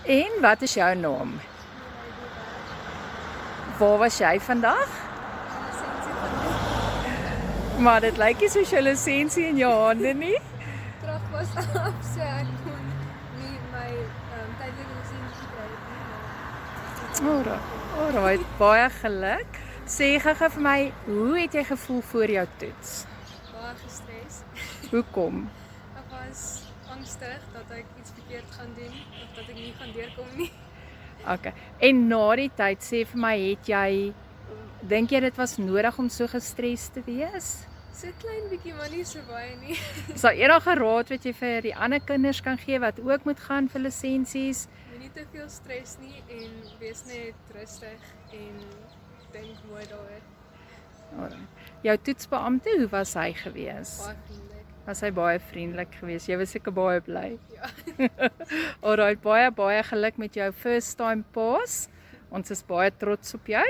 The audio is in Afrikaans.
En wat is jou naam? Waar was jy vandag? Maar dit lyk nie soos jou lisensie in jou hande nie. Krag was af, so ek kon nie my tydelike lisensie kry nie. Alright, baie geluk. Sê gou-gou vir my, hoe het jy gevoel voor jou toets? Baie gestres. Hoekom? Ek was angstig dat ek iets verkeerd gaan doen of dat ek nie gaan deurkom nie. Okay. En na die tyd, sê vir my, dink jy dit was nodig om so gestres te wees? So klein bietjie, maar nie so baie nie. Is daar enige raad wat jy vir die ander kinders kan gee wat ook moet gaan vir lisensies? Moenie te veel stres nie en wees net rustig en dink mooi daaroor. Alright. Jou toetsbeampte, hoe was hy gewees? Baie vriendelik. Was hy baie vriendelik geweest? Jy was seker baie bly. Ja. Alright, baie geluk met jou first time pass. Ons is baie trots op jou.